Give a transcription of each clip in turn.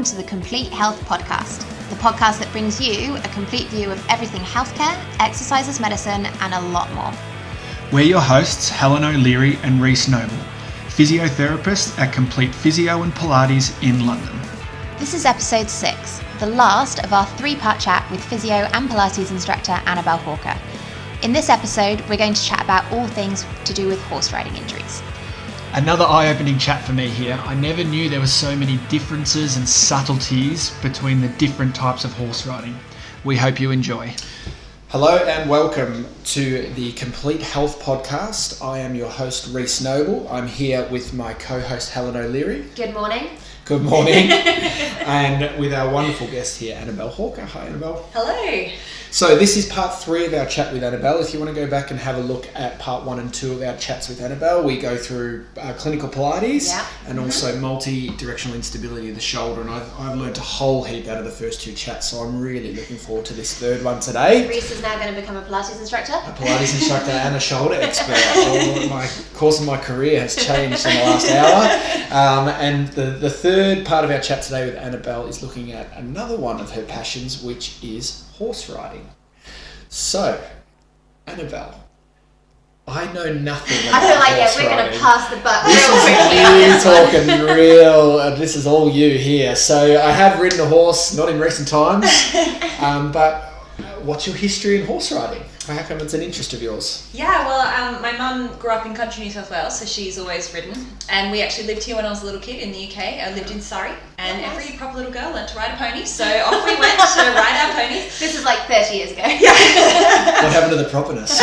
welcome to the Complete Health Podcast, the podcast that brings you a complete view of everything healthcare, exercise as medicine, and a lot more. We're your hosts, Helen O'Leary and Reece Noble, physiotherapists at Complete Physio and Pilates in London. This is episode 6, the last of our 3-part chat with Physio and Pilates instructor Annabel Hawker. In this episode, we're going to chat about all things to do with horse riding injuries. Another eye-opening chat for me here. I never knew there were so many differences and subtleties between the different types of horse riding. We hope you enjoy. Hello and welcome to the Complete Health Podcast. I am your host, Reece Noble. I'm here with my co-host, Helen O'Leary. Good morning. Good morning. And with our wonderful guest here, Annabel Hawker. Hi, Annabel. Hello. So this is part 3 of our chat with Annabel. If you want to go back and have a look at part 1 and 2 of our chats with Annabel, we go through clinical Pilates and also multi-directional instability of the shoulder. And I've learned a whole heap out of the first 2 chats, so I'm really looking forward to this third one today. Reece is now going to become a Pilates instructor. A Pilates instructor and a shoulder expert. My course of my career has changed in the last hour. And the third part of our chat today with Annabel is looking at another one of her passions, which is horse riding. So, Annabel, I know nothing about I feel like horse we're going riding. to pass the buck This real is quickly. you talking real, this is all you here. So I have ridden a horse, not in recent times, but what's your history in horse riding? How come it's an interest of yours? Yeah, well, my mum grew up in country New South Wales, so she's always ridden. And we actually lived here when I was a little kid in the UK. I lived in Surrey, and every proper little girl learnt to ride a pony. So off we went to ride our ponies. This is like 30 years ago. What happened to the properness?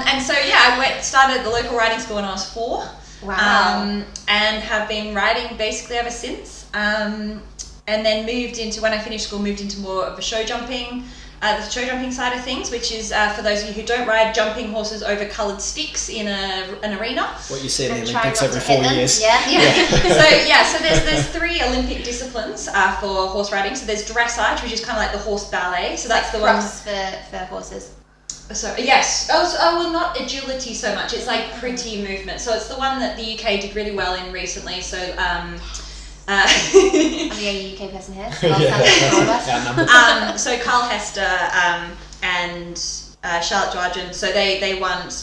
And so, I started at the local riding school when I was 4. Wow. And have been riding basically ever since. And then when I finished school, moved into more of a show jumping. The show jumping side of things, which is for those of you who don't ride, jumping horses over coloured sticks in an arena. What you see in the And Olympics try every not to 4 hit them. years. Yeah. So there's 3 Olympic disciplines for horse riding. So there's dressage, which is kind of like the horse ballet. So that's the one for horses. So yes. Well, not agility so much. It's like pretty movement. So it's the one that the UK did really well in recently. So I'm the only UK person here. So so Carl Hester and Charlotte Joargen, so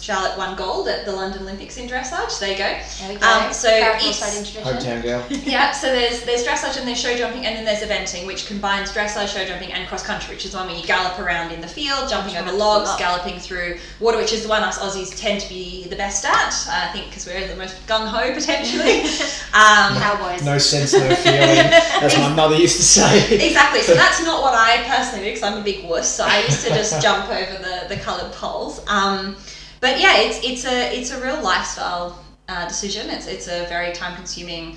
Charlotte won gold at the London Olympics in dressage. There you go. There we go. So Hometown girl. yeah, so there's dressage and there's show jumping, and then there's eventing, which combines dressage, show jumping, and cross country, which is the one where you gallop around in the field, jumping over logs, galloping through water, which is the one us Aussies tend to be the best at. I think because we're the most gung ho potentially. Cowboys. No sense, no feeling. As my mother used to say. Exactly. So that's not what I personally do, because I'm a big wuss. So I used to just jump over the coloured poles. But yeah, it's a real lifestyle decision. It's a very time-consuming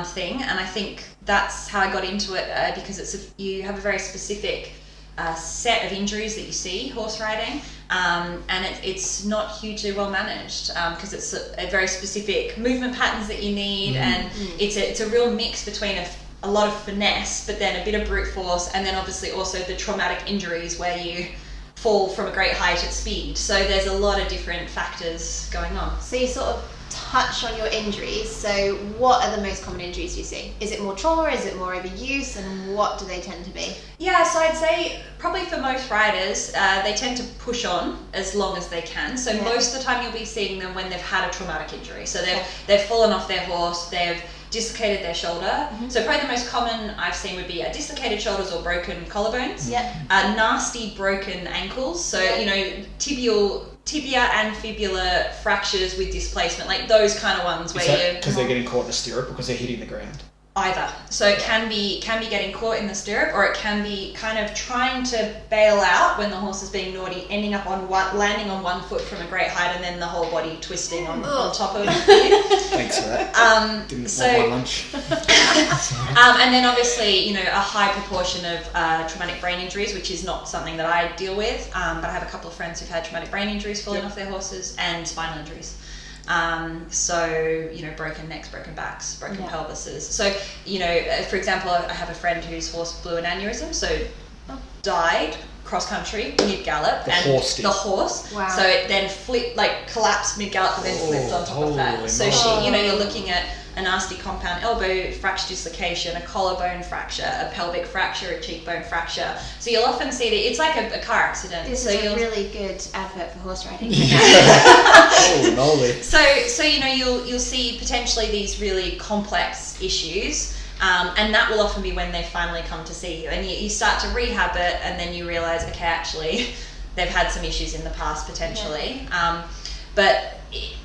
thing, and I think that's how I got into it because you have a very specific set of injuries that you see horse riding, and it's not hugely well managed because it's a very specific movement patterns that you need, and it's a real mix between a lot of finesse, but then a bit of brute force, and then obviously also the traumatic injuries where you fall from a great height at speed. So there's a lot of different factors going on. So you sort of touch on your injuries. So what are the most common injuries you see? Is it more trauma? Is it more overuse? And what do they tend to be? Yeah, so I'd say probably for most riders, they tend to push on as long as they can. So most of the time you'll be seeing them when they've had a traumatic injury. So they've fallen off their horse, they've dislocated their shoulder. So probably the most common I've seen would be dislocated shoulders or broken collarbones. Nasty broken ankles. So tibia and fibula fractures with displacement, like those kind of ones where because they're getting caught in a stirrup or because they're hitting the ground? Either. So it can be getting caught in the stirrup, or it can be kind of trying to bail out when the horse is being naughty, ending up landing on one foot from a great height, and then the whole body twisting on top of it. Thanks for that. Didn't want my lunch. And then obviously, a high proportion of traumatic brain injuries, which is not something that I deal with, but I have a couple of friends who've had traumatic brain injuries falling off their horses, and spinal injuries. Broken necks, broken backs, broken pelvises. So, for example, I have a friend whose horse blew an aneurysm, so died cross-country mid-gallop. The horse. Wow. So it then collapsed mid-gallop and then flipped on top of that. So you're looking at a nasty compound elbow fracture dislocation, a collarbone fracture, a pelvic fracture, a cheekbone fracture. So you'll often see that it's like a car accident. This so is a really good advert for horse riding. Oh, moly. So you'll see potentially these really complex issues. And that will often be when they finally come to see you, and you start to rehab it, and then you realise, okay, actually they've had some issues in the past potentially. But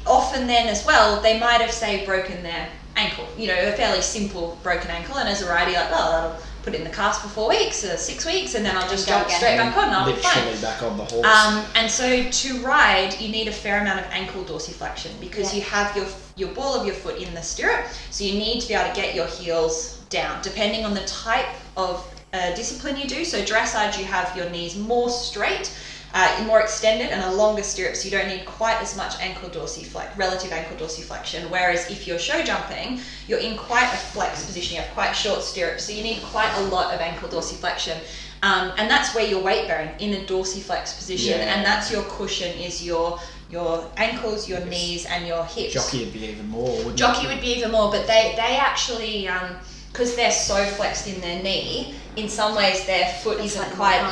often then as well, they might have, say, broken their ankle, a fairly simple broken ankle, and as a rider, you're like, well, I'll put it in the cast for 4 weeks or 6 weeks, and then I'll just jump straight back on and I'll be fine. Literally back on the horse. And so to ride, you need a fair amount of ankle dorsiflexion, because you have your ball of your foot in the stirrup, so you need to be able to get your heels down, depending on the type of discipline you do. So dressage, you have your knees more straight, more extended, and a longer stirrup, so you don't need quite as much relative ankle dorsiflexion. Whereas if you're show jumping, you're in quite a flex position, you have quite short stirrups, so you need quite a lot of ankle dorsiflexion. And that's where you're weight bearing, in a dorsiflex position, and that's your cushion, is your ankles, your knees, and your hips. Jockey would be even more, wouldn't Jockey would be even more, but they actually, because they're so flexed in their knee, in some ways their foot isn't like quite.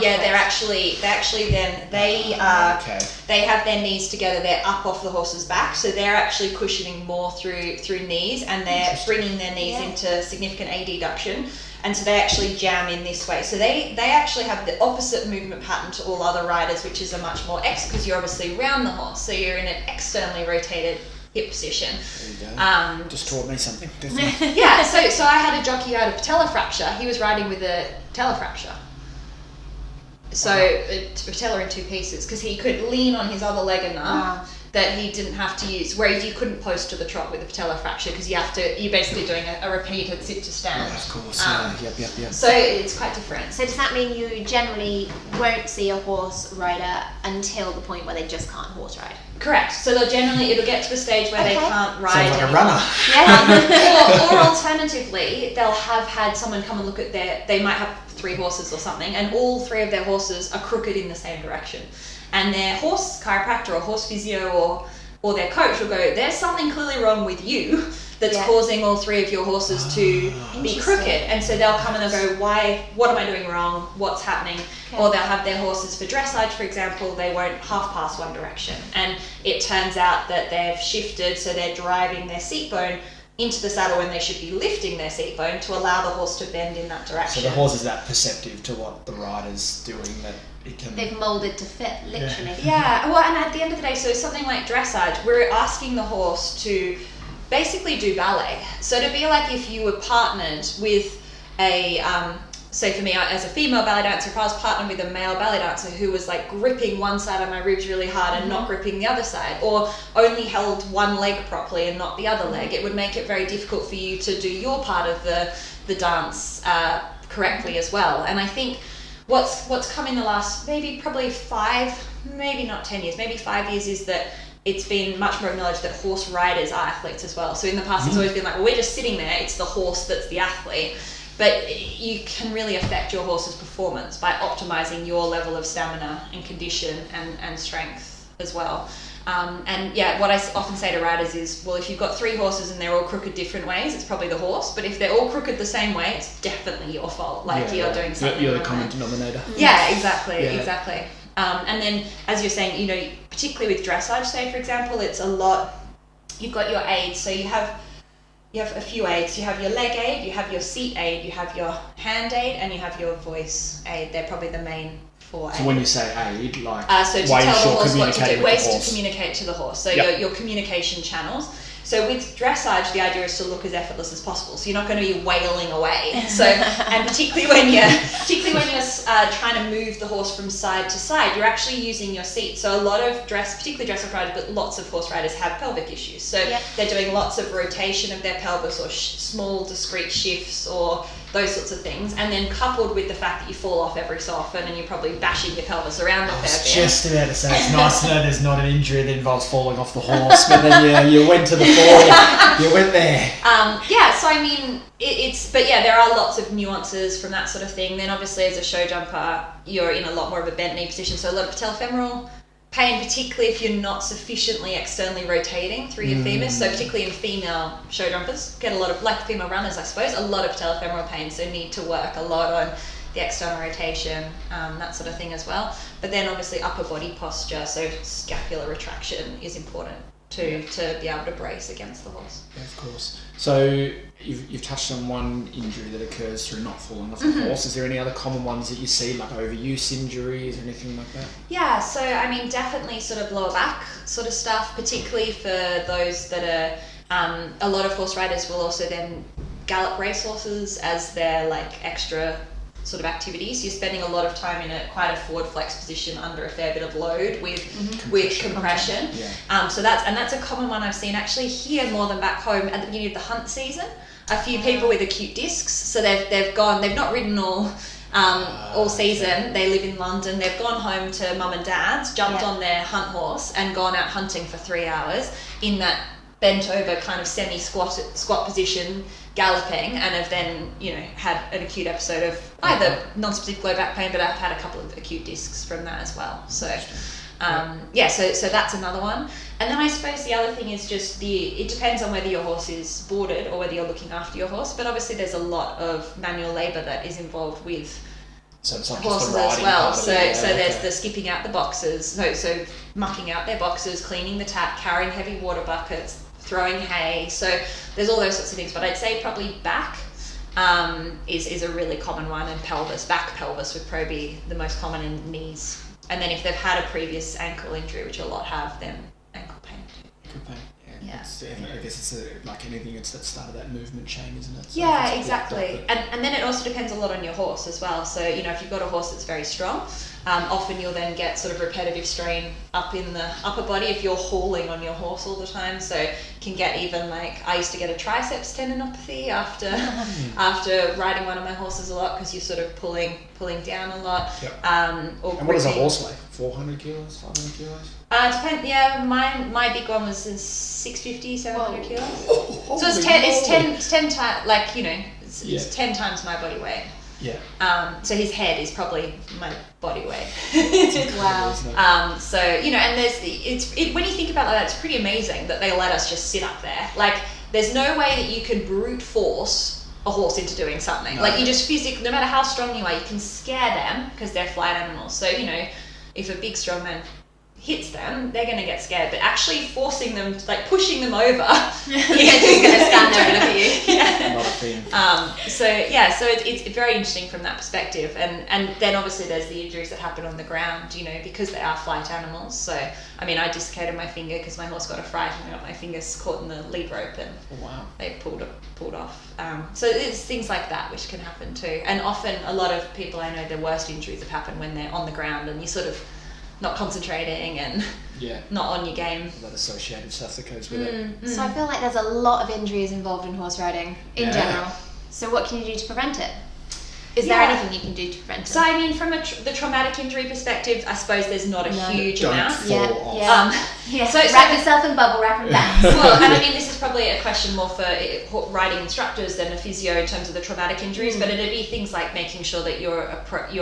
They have their knees together. They're up off the horse's back, so they're actually cushioning more through knees, and they're bringing their knees into significant adduction, and so they actually jam in this way. So they actually have the opposite movement pattern to all other riders, which is a much more because you're obviously around the horse, so you're in an externally rotated hip position. There you go. Just taught me something different. Yeah, so I had a jockey who had a patella fracture. He was riding with a patella fracture. So a patella in 2 pieces, because he could lean on his other leg enough that he didn't have to use, whereas you couldn't post to the trot with a patella fracture, because you're basically doing a repeated sit to stand. Of course, yep. So it's quite different. So does that mean you generally won't see a horse rider until the point where they just can't horse ride? Correct. So it'll get to a stage where they can't ride Sounds like anymore. a runner. Yeah. Or alternatively, they'll have had someone come and look at they might have 3 horses or something, and all 3 of their horses are crooked in the same direction. And their horse chiropractor or horse physio or their coach will go, there's something clearly wrong with you that's causing all 3 of your horses to be crooked. And so they'll come and they'll go, what am I doing wrong? What's happening? Okay. Or they'll have their horses for dressage, for example, they won't half pass one direction. And it turns out that they've shifted, so they're driving their seat bone into the saddle when they should be lifting their seat bone to allow the horse to bend in that direction. So the horse is that perceptive to what the rider's doing that it can... They've moulded to fit, literally. Yeah, well, and at the end of the day, so something like dressage, we're asking the horse to basically do ballet. So to be like if you were partnered with a... So for me, as a female ballet dancer, if I was partnered with a male ballet dancer who was like gripping one side of my ribs really hard and not gripping the other side, or only held one leg properly and not the other leg, it would make it very difficult for you to do your part of the dance correctly as well. And I think what's come in the last probably 5, maybe not 10 years, maybe 5 years, is that it's been much more acknowledged that horse riders are athletes as well. So in the past, it's always been like, well, we're just sitting there, it's the horse that's the athlete. But you can really affect your horse's performance by optimizing your level of stamina and condition and strength as well. And what I often say to riders is, well, if you've got 3 horses and they're all crooked different ways, it's probably the horse. But if they're all crooked the same way, it's definitely your fault. You're doing something You're the wrong common there. denominator. Yeah, exactly. And then, as you're saying, particularly with dressage, say for example, it's a lot. You've got your aids, so you have a few aids. You have your leg aid, you have your seat aid, you have your hand aid, and you have your voice aid. They're probably the main 4 aids. So when you say aid, like so to ways tell the you're horse what to communicating do, with ways the horse. to communicate to the horse. So your communication channels. So with dressage, the idea is to look as effortless as possible. So you're not going to be wailing away. So and particularly when you're trying to move the horse from side to side, you're actually using your seat. So a lot of particularly dressage riders, but lots of horse riders have pelvic issues. So they're doing lots of rotation of their pelvis or small discrete shifts or those sorts of things, and then coupled with the fact that you fall off every so often and you're probably bashing your pelvis around a fair bit. I was just about to say, it's nice to know there's not an injury that involves falling off the horse, but then you went to the fall, you went there. So I mean, there are lots of nuances from that sort of thing. Then obviously as a show jumper, you're in a lot more of a bent knee position, so a lot of patellofemoral pain, particularly if you're not sufficiently externally rotating through your femurs. So particularly in female show jumpers, get a lot of, like female runners, I suppose, a lot of patellofemoral pain. So need to work a lot on the external rotation, that sort of thing as well. But then obviously upper body posture, so scapular retraction is important to be able to brace against the horse. Yeah, of course. So you've touched on one injury that occurs through not falling off the horse. Is there any other common ones that you see, like overuse injuries or anything like that? Yeah, so I mean, definitely sort of lower back sort of stuff, particularly for those that are, a lot of horse riders will also then gallop race horses as their like extra sort of activities. You're spending a lot of time in quite a forward flex position under a fair bit of load with compression. Yeah. So that's a common one I've seen actually here more than back home at the beginning of the hunt season. A few people with acute discs, so they've not ridden all season. They live in London. They've gone home to mum and dad's, jumped on their hunt horse and gone out hunting for 3 hours in that bent over kind of semi squat position, galloping, and have then had an acute episode of either non-specific low back pain, but I've had a couple of acute discs from that as well. So so that's another one. And then I suppose the other thing is just it depends on whether your horse is boarded or whether you're looking after your horse, but obviously there's a lot of manual labour that is involved with so it's not horses just the as well. so There's the skipping out the boxes, so mucking out their boxes, cleaning the tap, carrying heavy water buckets, throwing hay. So there's all those sorts of things, but I'd say probably back is a really common one, and back pelvis would probably be the most common, in knees. And then if they've had a previous ankle injury, which a lot have, then ankle pain too. Ankle pain. Yeah. I guess it's like anything, it's that start of that movement chain, isn't it? So yeah, exactly. And then it also depends a lot on your horse as well. So, if you've got a horse that's very strong, often you'll then get sort of repetitive strain up in the upper body if you're hauling on your horse all the time. So can get even like, I used to get a triceps tendinopathy after riding one of my horses a lot, because you're sort of pulling down a lot. Yep. And what does a horse weigh? 400 kilos, 500 kilos? Depends. Yeah, my big one was 650, 700 kilos. So it's 10 times, like, it's 10 times my body weight. Yeah. So his head is probably my body weight. Wow. So and when you think about that, it's pretty amazing that they let us just sit up there. Like, there's no way that you can brute force a horse into doing something. No. Like, you just physically, no matter how strong you are, you can scare them because they're flight animals. So if a big strong man hits them, they're going to get scared. But actually forcing them, like pushing them over, they're just going to stand there and look at you. Yeah. Not a thing. So it's very interesting from that perspective. And then obviously there's the injuries that happen on the ground, because they are flight animals. So, I mean, I dislocated my finger because my horse got a fright and I got my fingers caught in the lead rope and they pulled off. So it's things like that which can happen too. And often a lot of people I know, their worst injuries have happened when they're on the ground and you sort of not concentrating and not on your game. A lot of associated stuff that goes with it. So I feel like there's a lot of injuries involved in horse riding in general. So what can you do to prevent it? Is there anything you can do to prevent it? So I mean, from the traumatic injury perspective, I suppose there's not a huge amount. So wrap yourself in bubble wrap and bounce. Well, and I mean, this is probably a question more for riding instructors than a physio in terms of the traumatic injuries, but it'd be things like making sure that you're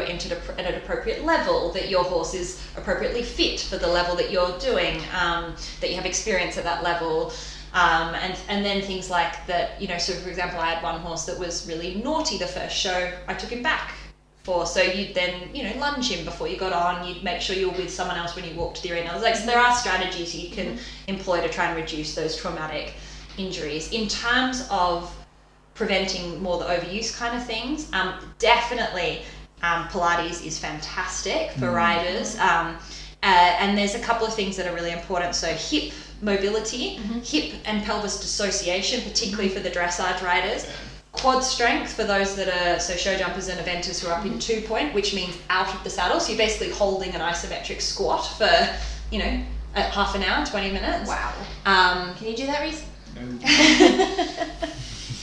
entered at an appropriate level, that your horse is appropriately fit for the level that you're doing, that you have experience at that level. And then things like that, so for example, I had one horse that was really naughty the first show I took him back for. So you'd then, lunge him before you got on, you'd make sure you're with someone else when you walk to the arena. So there are strategies you can employ to try and reduce those traumatic injuries. In terms of preventing more the overuse kind of things, definitely Pilates is fantastic for riders. And there's a couple of things that are really important. So hip mobility, hip and pelvis dissociation, particularly for the dressage riders. Quad strength for those that are show jumpers and eventers who are up in 2-point, which means out of the saddle. So you're basically holding an isometric squat for, half an hour, 20 minutes. Wow. Can you do that, Reece?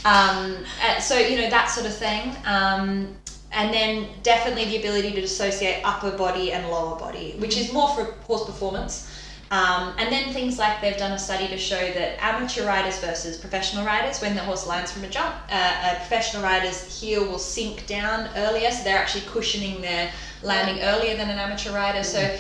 That sort of thing. And then definitely the ability to dissociate upper body and lower body, which is more for horse performance. And then things like they've done a study to show that amateur riders versus professional riders, when the horse lands from a jump, a professional rider's heel will sink down earlier, so they're actually cushioning their landing earlier than an amateur rider. So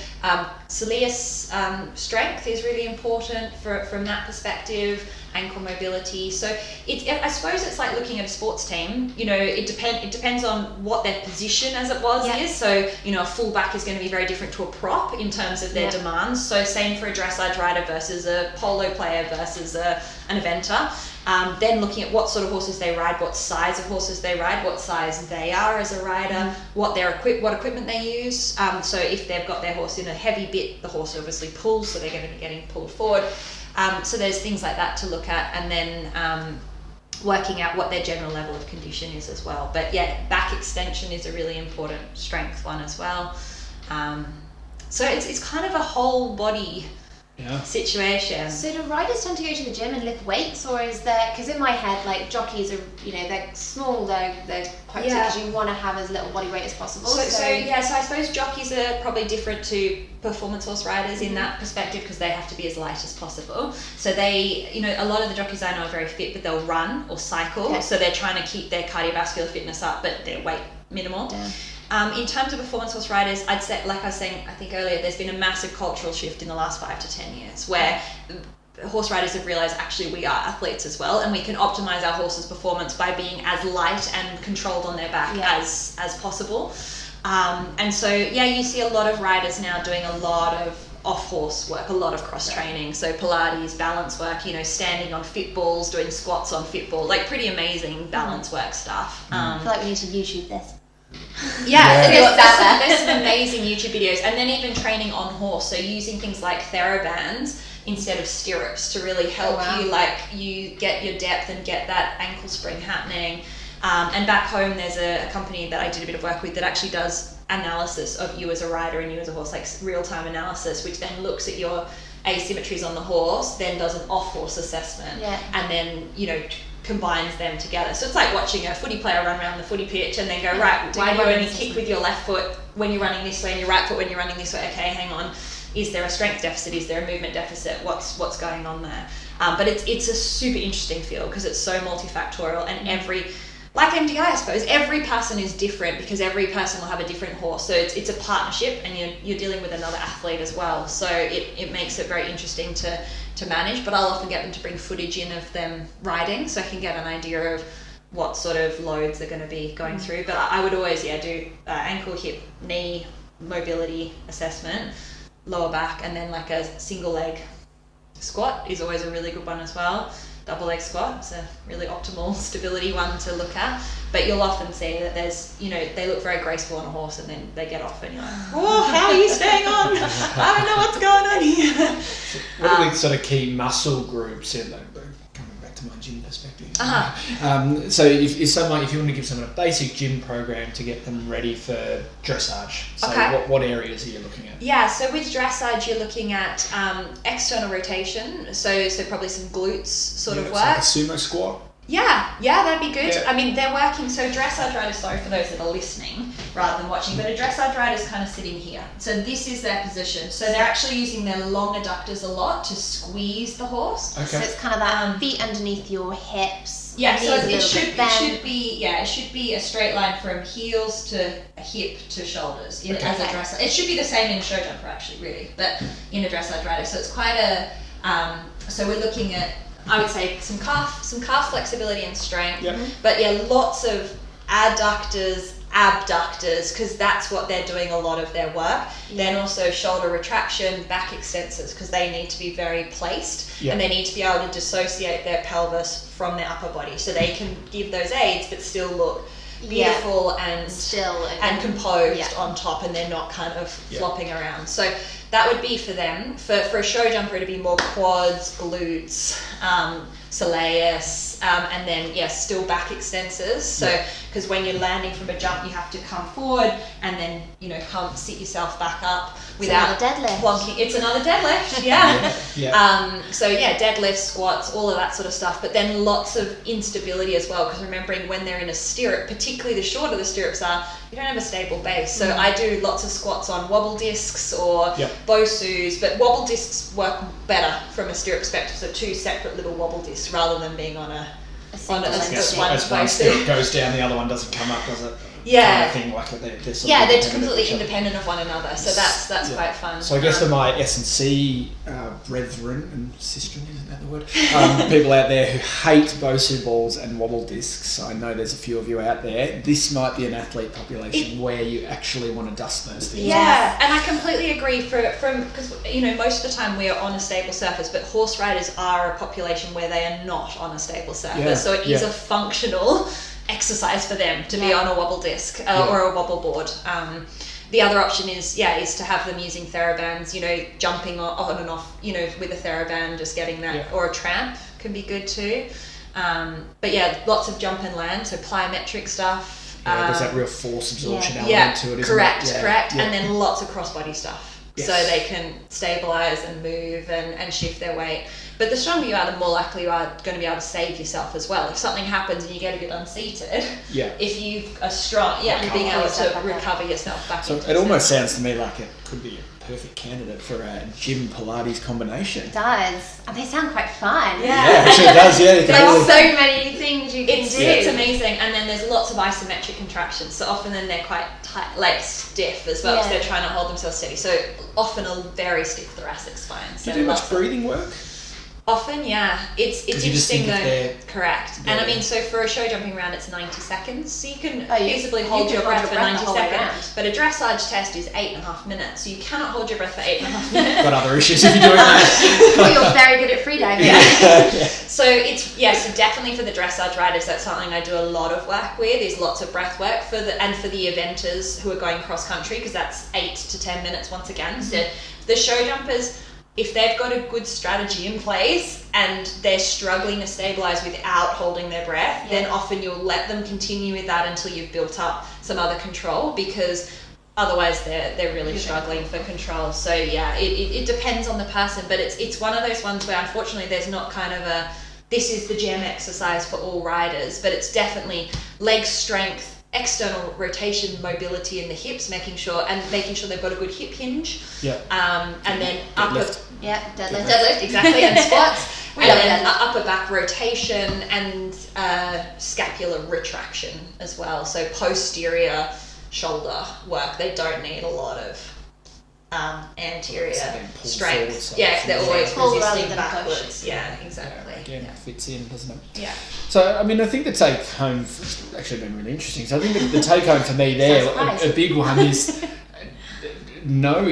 soleus strength is really important from that perspective, ankle mobility. So I suppose it's like looking at a sports team. It depends on what their position as it was is. So a fullback is going to be very different to a prop in terms of their demands. So same for a dressage rider versus a polo player versus an eventer. Then looking at what sort of horses they ride, what size of horses they ride, what size they are as a rider, what equipment they use. So if they've got their horse in a heavy bit, the horse obviously pulls, so they're going to be getting pulled forward. So there's things like that to look at, and then working out what their general level of condition is as well. But back extension is a really important strength one as well. So it's kind of a whole body situation. So do riders tend to go to the gym and lift weights, or is there, because in my head, like, jockeys are, they're small, they're quite because you want to have as little body weight as possible. So I suppose jockeys are probably different to performance horse riders in that perspective, because they have to be as light as possible. So they, a lot of the jockeys I know are very fit, but they'll run or cycle. So they're trying to keep their cardiovascular fitness up, but their weight minimal. In terms of performance horse riders, I'd say, like I was saying, I think earlier, there's been a massive cultural shift in the last 5 to 10 years where horse riders have realised actually we are athletes as well, and we can optimise our horse's performance by being as light and controlled on their back as possible. And so, you see a lot of riders now doing a lot of off-horse work, a lot of cross-training. So Pilates, balance work, standing on fit balls, doing squats on fit ball, like pretty amazing balance work stuff. I feel like we need to YouTube this. There's some amazing YouTube videos, and then even training on horse, so using things like TheraBands instead of stirrups to really help you get your depth and get that ankle spring happening. And back home there's a company that I did a bit of work with that actually does analysis of you as a rider and you as a horse, like real-time analysis, which then looks at your asymmetries on the horse, then does an off-horse assessment, and then combines them together. So it's like watching a footy player run around the footy pitch and then go, right, why do you only kick with your left foot when you're running this way and your right foot when you're running this way? Okay, hang on. Is there a strength deficit? Is there a movement deficit? What's going on there? But it's a super interesting field because it's so multifactorial, and like MDI, I suppose, every person is different because every person will have a different horse. So it's a partnership, and you're dealing with another athlete as well. So it makes it very interesting to manage. But I'll often get them to bring footage in of them riding, so I can get an idea of what sort of loads they're going to be going through. But I would always do ankle, hip, knee mobility assessment, lower back, and then like a single leg squat is always a really good one as well. Double leg squat is a really optimal stability one to look at. But you'll often see that there's, they look very graceful on a horse and then they get off and you're like, oh, how are you staying on? I don't know what's going on here. What are the sort of key muscle groups in that? Coming back to my gym perspective. So if you want to give someone a basic gym program to get them ready for dressage, so what areas are you looking at? Yeah, so with dressage you're looking at external rotation, so probably some glutes sort of work. Like a sumo squat? Yeah, that'd be good. Yeah. I mean, they're working, so dressage riders, sorry for those that are listening rather than watching, but a dressage rider is kind of sitting here. So this is their position. So they're actually using their long adductors a lot to squeeze the horse. Okay. So it's kind of that feet underneath your hips. Yeah, so it should be a straight line from heels to hip to shoulders as a dressage. It should be the same in a show jumper actually, really, but in a dressage rider. So it's quite so we're looking at, I would say, some calf flexibility and strength, but lots of adductors, abductors, because that's what they're doing a lot of their work. Then also shoulder retraction, back extensors, because they need to be very placed, and they need to be able to dissociate their pelvis from their upper body, so they can give those aids but still look beautiful and still and composed on top, and they're not kind of flopping around. So that would be for them. For a show jumper, it'd be more quads, glutes, soleus, and then still back extensors. So because when you're landing from a jump, you have to come forward and then sit yourself back up without plonking. It's another deadlift. So deadlifts, squats, all of that sort of stuff. But then lots of instability as well, because remembering when they're in a stirrup, particularly the shorter the stirrups are, a stable base. So I do lots of squats on wobble discs or Bosus, but wobble discs work better from a stirrup perspective. So 2 separate little wobble discs rather than being on a one stirrup goes down, the other one doesn't come up, does it? Yeah. Kind of thing, like they're completely independent of one another, so that's quite fun. So I guess for my S&C brethren and sistren, isn't that the word? People out there who hate Bosu balls and wobble discs, I know there's a few of you out there, this might be an athlete population where you actually want to dust those things. Yeah, and I completely agree because most of the time we are on a stable surface, but horse riders are a population where they are not on a stable surface, so it is a functional exercise for them to be on a wobble disc or a wobble board. The other option is to have them using therabands, jumping on and off, with a TheraBand, just getting that, or a tramp can be good too. But lots of jump and land, so plyometric stuff. There's that real force absorption element to it, isn't correct, it? Correct. And then lots of crossbody stuff. Yes. So they can stabilize and move and shift their weight. But the stronger you are, the more likely you are going to be able to save yourself as well. If something happens and you get a bit unseated, if you are strong, being able to recover yourself back. So it almost sounds to me like it could be a perfect candidate for a gym Pilates combination. It does, and they sound quite fun. Yeah, actually it does. Yeah, there's so many things you can do. It's amazing, and then there's lots of isometric contractions. So often then they're quite tight, like stiff as well, because they're trying to hold themselves steady. So often a very stiff thoracic spine. So do you do much breathing work? Often, it's interesting though. Correct. And I mean, so for a show jumping round, it's 90 seconds. So you can feasibly hold your breath for 90 seconds. But a dressage test is 8.5 minutes. So you cannot hold your breath for 8.5 minutes. Got other issues if you're doing that. Well, you're very good at freediving. So so definitely for the dressage riders, that's something I do a lot of work with. Is lots of breath work for the eventers who are going cross country, because that's 8 to 10 minutes once again. So the show jumpers, if they've got a good strategy in place and they're struggling to stabilize without holding their breath, then often you'll let them continue with that until you've built up some other control, because otherwise they're really struggling for control. So it depends on the person, but it's one of those ones where unfortunately there's not kind of a this is the gem exercise for all riders, but it's definitely leg strength, external rotation, mobility in the hips, making sure they've got a good hip hinge. And then deadlift. Deadlift, exactly, and squats. And then upper back rotation and scapular retraction as well. So posterior shoulder work. They don't need a lot of anterior strength. They're always resisting backwards. Push. Yeah, exactly. Again, it fits in, doesn't it? Yeah. So, I mean, I think the take home has actually been really interesting. So I think the take home for me there, a big one is know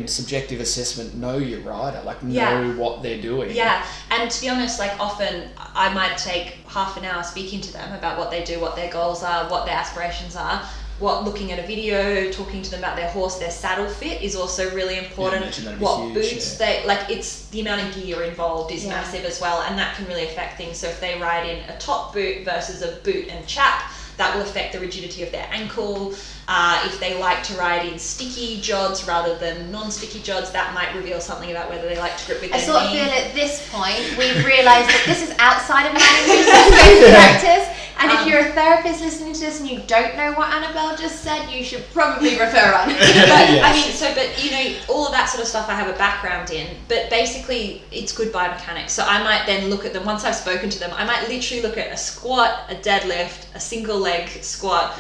subjective assessment, know your rider, know what they're doing. Yeah, and to be honest, often I might take half an hour speaking to them about what they do, what their goals are, what their aspirations are. Looking at a video, talking to them about their horse, their saddle fit is also really important. What boots it's the amount of gear involved is massive as well, and that can really affect things. So if they ride in a top boot versus a boot and chap, that will affect the rigidity of their ankle. If they like to ride in sticky jods rather than non-sticky jods, that might reveal something about whether they like to grip with their knee. I sort of feel at this point we've realised that this is outside of my practice. And if you're a therapist listening to this and you don't know what Annabel just said, you should probably refer on. All of that sort of stuff I have a background in, but basically it's good biomechanics. So I might then look at them, once I've spoken to them, I might literally look at a squat, a deadlift, a single leg squat,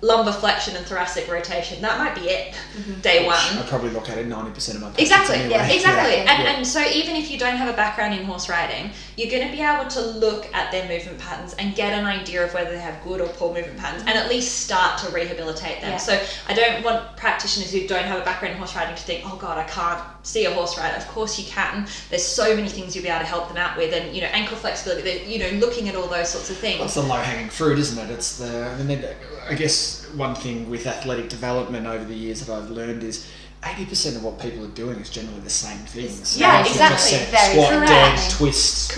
lumbar flexion and thoracic rotation. That might be it, day one. I probably look at it 90% of my patients Exactly, anyway. exactly. And so even if you don't have a background in horse riding, you're going to be able to look at their movement patterns and get an idea of whether they have good or poor movement patterns, and at least start to rehabilitate them. So I don't want practitioners who don't have a background in horse riding to think, oh God, I can't see a horse rider. Of course you can. There's so many things you'll be able to help them out with, and ankle flexibility, looking at all those sorts of things. That's the low-hanging fruit, isn't it? I guess one thing with athletic development over the years that I've learned is 80% of what people are doing is generally the same things. Yeah, exactly. Squat, dead, twist,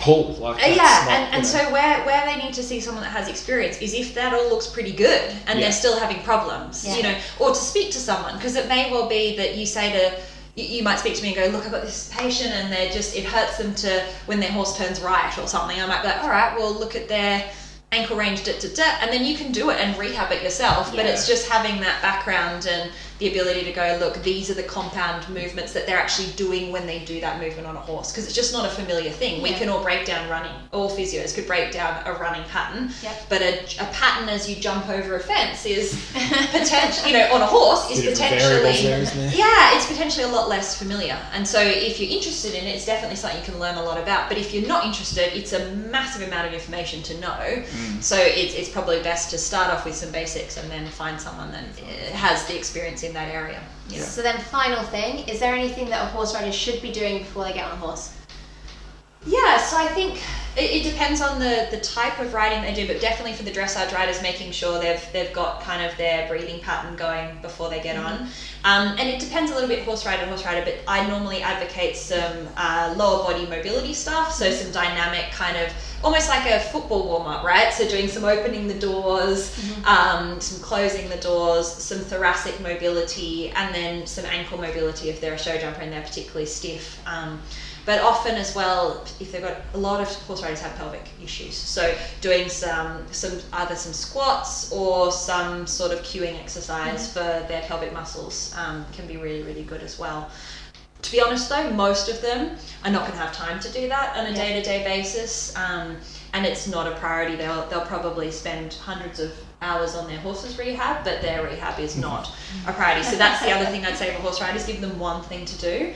pull. And so where they need to see someone that has experience is if that all looks pretty good and they're still having problems, or to speak to someone, because it may well be that you might speak to me and go, look, I've got this patient and it hurts them when their horse turns right or something. I might be like, all right, well, look at their ankle range, and then you can do it and rehab it yourself. But it's just having that background and the ability to go, look, these are the compound movements that they're actually doing when they do that movement on a horse, because it's just not a familiar thing. We can all break down running. All physios could break down a running pattern, but a pattern as you jump over a fence is potentially, on a horse is potentially, it's potentially a lot less familiar. And so if you're interested in it, it's definitely something you can learn a lot about. But if you're not interested, it's a massive amount of information to know. So it's probably best to start off with some basics and then find someone that has the experience in that area. So then, final thing, is there anything that a horse rider should be doing before they get on a horse? Yeah, so I think it depends on the type of riding they do, but definitely for the dressage riders, making sure they've got kind of their breathing pattern going before they get on. And it depends a little bit horse rider, but I normally advocate some lower body mobility stuff, so some dynamic kind of, almost like a football warm-up, right? So doing some opening the doors, some closing the doors, some thoracic mobility, and then some ankle mobility if they're a show jumper and they're particularly stiff. But often as well, if they've got, a lot of horse riders have pelvic issues. So doing some either some squats or some sort of cueing exercise for their pelvic muscles can be really, really good as well. To be honest though, most of them are not going to have time to do that on a day-to-day basis, and it's not a priority. They'll probably spend hundreds of hours on their horse's rehab, but their rehab is not a priority. So that's the other thing I'd say for horse riders: give them one thing to do,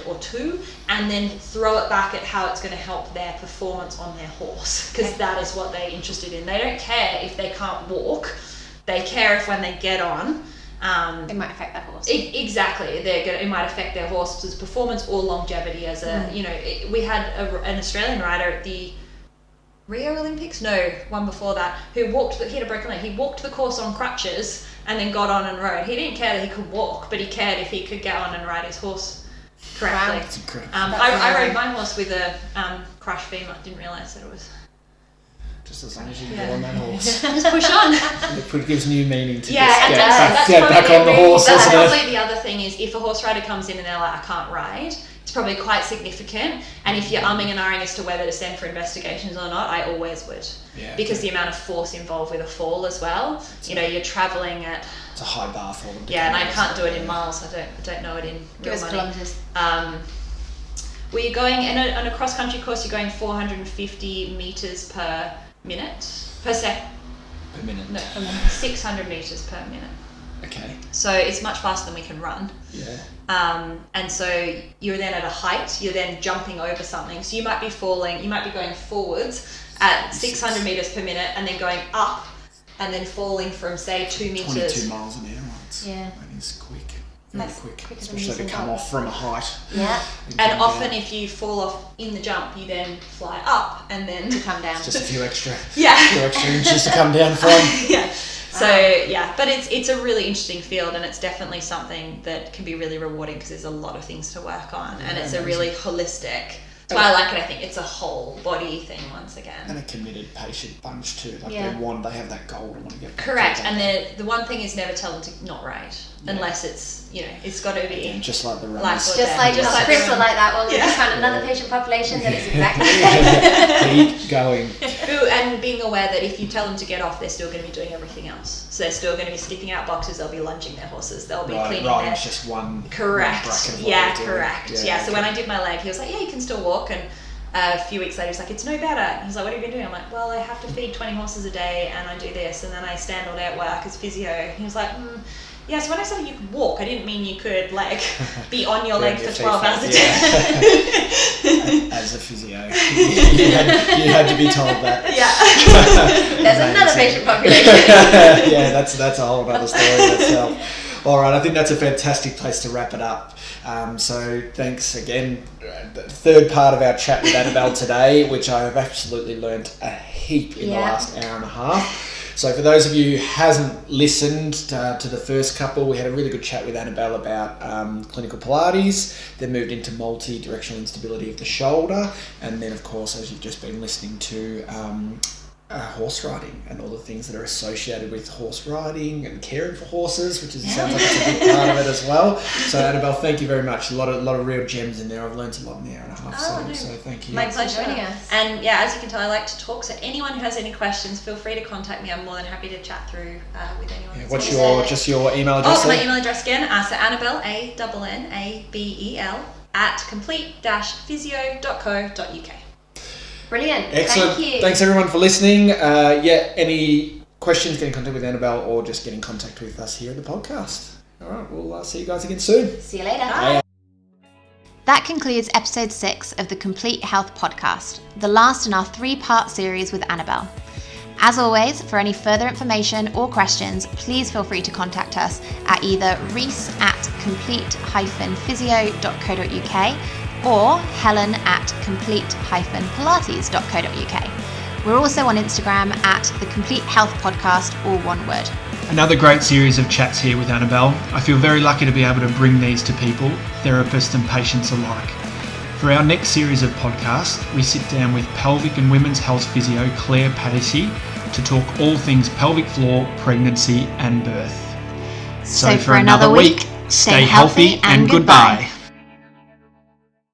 or two, and then throw it back at how it's going to help their performance on their horse, because that is what they're interested in. They don't care if they can't walk; they care if when they get on, it might affect their horse. Exactly, it might affect their horse's performance or longevity. As we had an Australian rider at the Rio Olympics, one before that, who he had a broken leg. He walked the course on crutches and then got on and rode. He didn't care that he could walk, but he cared if he could get on and ride his horse correctly. That's incredible. I rode my horse with a crushed femur. Didn't realise that it was. Just as long as you can get on that horse. Just push on. It gives new meaning to that's get back on the horse. That's probably the other thing is, if a horse rider comes in and they're like, I can't ride, it's probably quite significant. And if you're umming and ahhing as to whether to send for investigations or not, I always would. Because the amount of force involved with a fall as well. You're travelling at... It's a high bar for them. And I can't do it in miles. I don't know it in real money. Kilometres. Were you going, on a cross-country course, you're going 450 metres per minute? Per minute? No, 600 metres per minute. Okay. So it's much faster than we can run. Yeah. And so you're then at a height, you're then jumping over something. So you might be falling, you might be going forwards at 600 metres per minute and then going up and then falling from, say, 2 metres. 22 miles an hour. That is quick. Very quick. Especially to come off from a height. Yeah. And often if you fall off in the jump, you then fly up and then... to come down. It's just a few extra inches to come down from. So but it's a really interesting field, and it's definitely something that can be really rewarding because there's a lot of things to work on, and it's a really holistic. That's why I like it. I think it's a whole body thing once again. And a committed patient bunch too. They have that goal to want to get back. Correct. And the one thing is never tell them to not ride unless it's it's got to be just like the runners. Just like Chris would like that one. We just found another patient population that is exactly the same. Keep going. Ooh, and being aware that if you tell them to get off, they're still going to be doing everything else. So they're still going to be skipping out boxes. They'll be lunging their horses. They'll be cleaning their... It's just one. Correct. Correct. Yeah. So when I did my leg, he was like, "Yeah, you can still walk." And a few weeks later, he's like, "It's no better." He's like, "What have you been doing?" I'm like, "Well, I have to feed 20 horses a day, and I do this, and then I stand all day at work as physio." He was like, Yeah, so when I said you could walk, I didn't mean you could be on your leg for 12 hours a day. As a physio, you had to be told that. Yeah. There's another patient population. That's a whole other story in itself. All right, I think that's a fantastic place to wrap it up. So thanks again. The third part of our chat with Annabel today, which I have absolutely learnt a heap in the last hour and a half. So for those of you who hasn't listened to the first couple, we had a really good chat with Annabel about clinical Pilates, then moved into multi-directional instability of the shoulder, and then of course, as you've just been listening to, horse riding and all the things that are associated with horse riding and caring for horses, which sounds like it's a big part of it as well. So Annabel, thank you very much. A lot of real gems in there. I've learned a lot in the hour and a half. So thank you. My pleasure. Us. And yeah, as you can tell, I like to talk. So anyone who has any questions, feel free to contact me. I'm more than happy to chat through with anyone. Yeah, what's your email address? My email address again. So Annabel, ANNABEL @complete-physio.co.uk. Brilliant. Excellent. Thank you. Thanks everyone for listening. Any questions, get in contact with Annabel or just get in contact with us here at the podcast. All right, we'll see you guys again soon. See you later. Bye. That concludes episode 6 of the Complete Health Podcast, the last in our 3-part series with Annabel. As always, for any further information or questions, please feel free to contact us at either reece@complete-physio.co.uk or helen@complete-pilates.co.uk. We're also on Instagram at the Complete Health Podcast, all one word. Another great series of chats here with Annabel. I feel very lucky to be able to bring these to people, therapists and patients alike. For our next series of podcasts, we sit down with pelvic and women's health physio Claire Patissy to talk all things pelvic floor, pregnancy and birth. So for another week, stay healthy and goodbye.